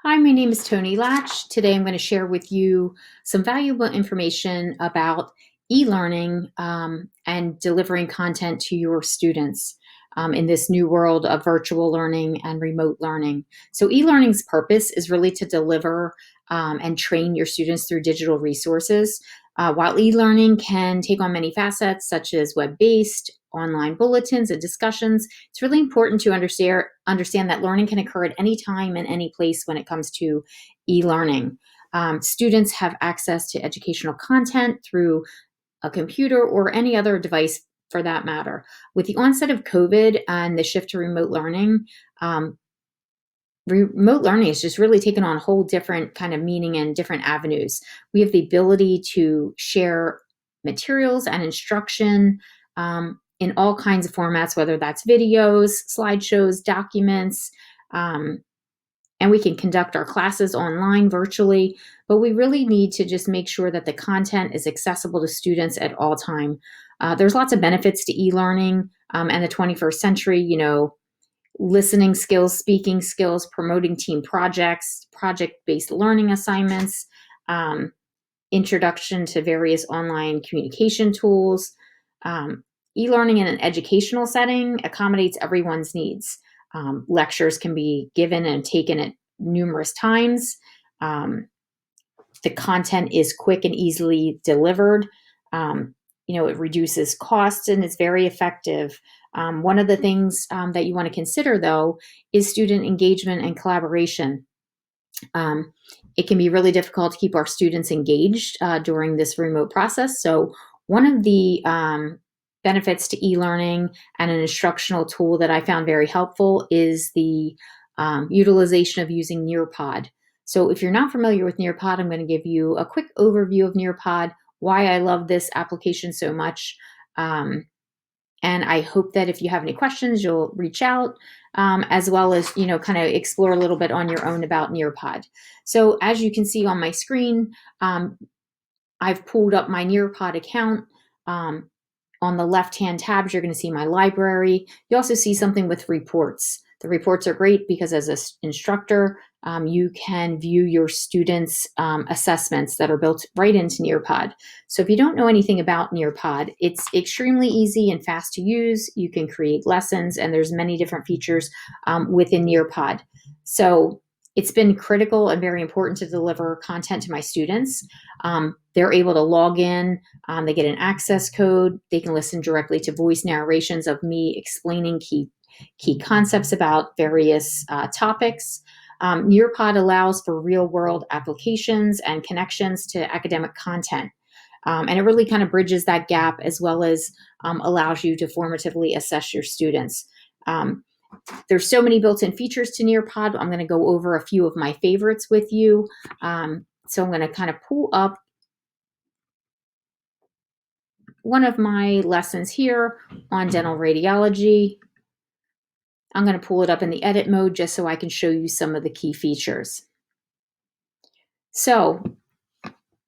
Hi, my name is Tony Latch. Today I'm going to share with you some valuable information about e-learning and delivering content to your students in this new world of virtual learning and remote learning. So e-learning's purpose is really to deliver and train your students through digital resources. While e-learning can take on many facets, such as web-based, online bulletins and discussions, it's really important to understand that learning can occur at any time and any place when it comes to e-learning. Students have access to educational content through a computer or any other device for that matter. With the onset of COVID and the shift to um, remote learning has just really taken on a whole different kind of meaning and different avenues. We have the ability to share materials and instruction in all kinds of formats, whether that's videos, slideshows, documents, and we can conduct our classes online virtually, but we really need to just make sure that the content is accessible to students at all time. There's lots of benefits to e-learning and the 21st century, listening skills, speaking skills, promoting team projects, project-based learning assignments, um, introduction to various online communication tools. E-learning in an educational setting accommodates everyone's needs. Lectures can be given and taken at numerous times. Um, the content is quick and easily delivered. It reduces costs and is very effective. One of the things that you want to consider, though, is student engagement and collaboration. It can be really difficult to keep our students engaged during this remote process. So one of the benefits to e-learning and an instructional tool that I found very helpful is the utilization of using Nearpod. So if you're not familiar with Nearpod, I'm going to give you a quick overview of Nearpod, why I love this application so much. And I hope that if you have any questions, you'll reach out, as well as, kind of explore a little bit on your own about Nearpod. So as you can see on my screen, I've pulled up my Nearpod account. On the left-hand tabs, you're going to see my library. You also see something with reports. The reports are great because as an instructor, you can view your students' assessments that are built right into Nearpod. So if you don't know anything about Nearpod, it's extremely easy and fast to use. You can create lessons, and there's many different features within Nearpod. So it's been critical and very important to deliver content to my students. They're able to log in, they get an access code, they can listen directly to voice narrations of me explaining key concepts about various topics. Nearpod allows for real-world applications and connections to academic content. And it really kind of bridges that gap as well as allows you to formatively assess your students. There's so many built-in features to Nearpod. I'm going to go over a few of my favorites with you. So I'm going to kind of pull up one of my lessons here on dental radiology. I'm going to pull it up in the edit mode just so I can show you some of the key features. So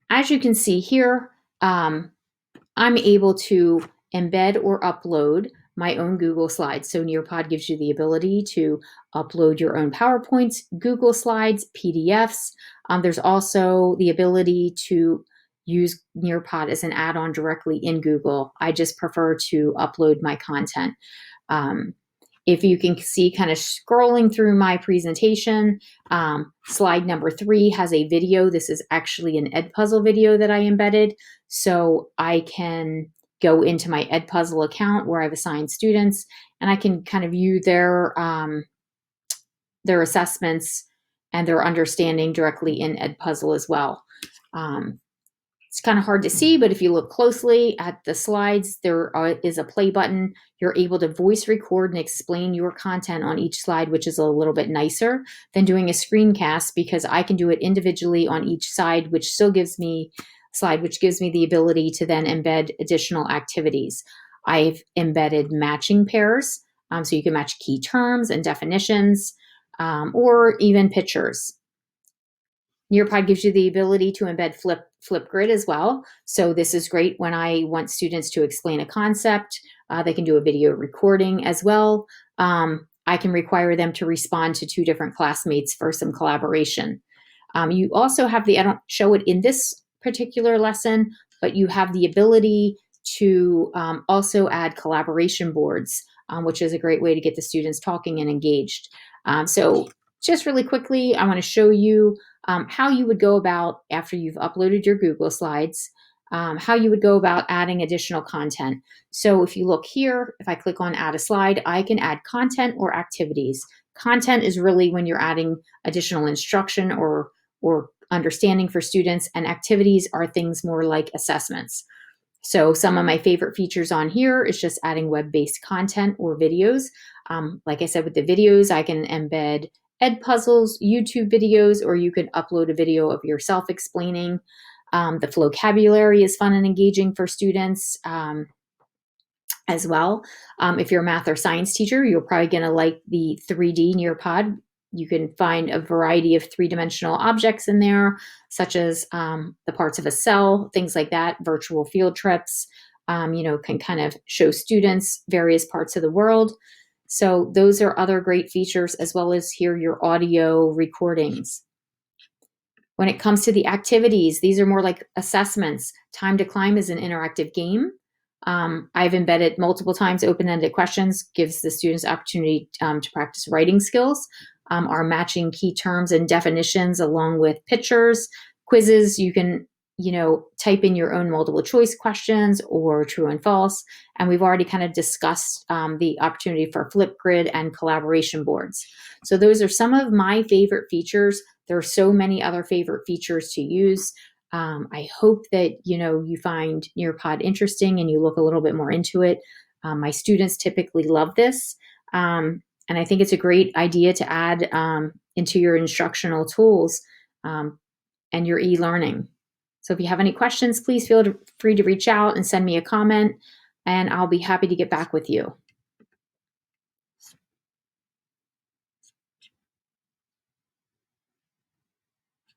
as you can see here, I'm able to embed or upload my own Google Slides. So Nearpod gives you the ability to upload your own PowerPoints, Google Slides, PDFs. There's also the ability to use Nearpod as an add-on directly in Google. I just prefer to upload my content. If you can see kind of scrolling through my presentation, slide number 3 has a video. This is actually an Edpuzzle video that I embedded. So I can go into my Edpuzzle account where I've assigned students, and I can kind of view their assessments and their understanding directly in Edpuzzle as well. It's kind of hard to see, but if you look closely at the slides, there is a play button. You're able to voice record and explain your content on each slide, which is a little bit nicer than doing a screencast because I can do it individually on each side, which still gives me the ability to then embed additional activities. I've embedded matching pairs, so you can match key terms and definitions, or even pictures. Nearpod gives you the ability to embed Flipgrid as well. So this is great when I want students to explain a concept. They can do a video recording as well. I can require them to respond to 2 different classmates for some collaboration. You also have I don't show it in this particular lesson, but you have the ability to also add collaboration boards, which is a great way to get the students talking and engaged. So just really quickly, I want to show you how you would go about, after you've uploaded your Google Slides, how you would go about adding additional content. So if you look here, if I click on add a slide, I can add content or activities. Content is really when you're adding additional instruction or understanding for students, and activities are things more like assessments. So some of my favorite features on here is just adding web-based content or videos. Like I said, with the videos, I can embed ed puzzles, YouTube videos, or you can upload a video of yourself explaining. The vocabulary is fun and engaging for students as well. If you're a math or science teacher, you're probably going to like the 3D Nearpod. You can find a variety of three-dimensional objects in there, such as the parts of a cell, things like that, virtual field trips, can kind of show students various parts of the world. So those are other great features, as well as hear your audio recordings. When it comes to the activities, these are more like assessments. Time to Climb is an interactive game. I've embedded multiple times open-ended questions, gives the students opportunity to practice writing skills. Our matching key terms and definitions along with pictures. Quizzes, you can type in your own multiple choice questions or true and false. And we've already kind of discussed the opportunity for Flipgrid and collaboration boards. So those are some of my favorite features. There are so many other favorite features to use. I hope that you find Nearpod interesting and you look a little bit more into it. My students typically love this. And I think it's a great idea to add into your instructional tools and your e-learning. So if you have any questions, please feel free to reach out and send me a comment, and I'll be happy to get back with you.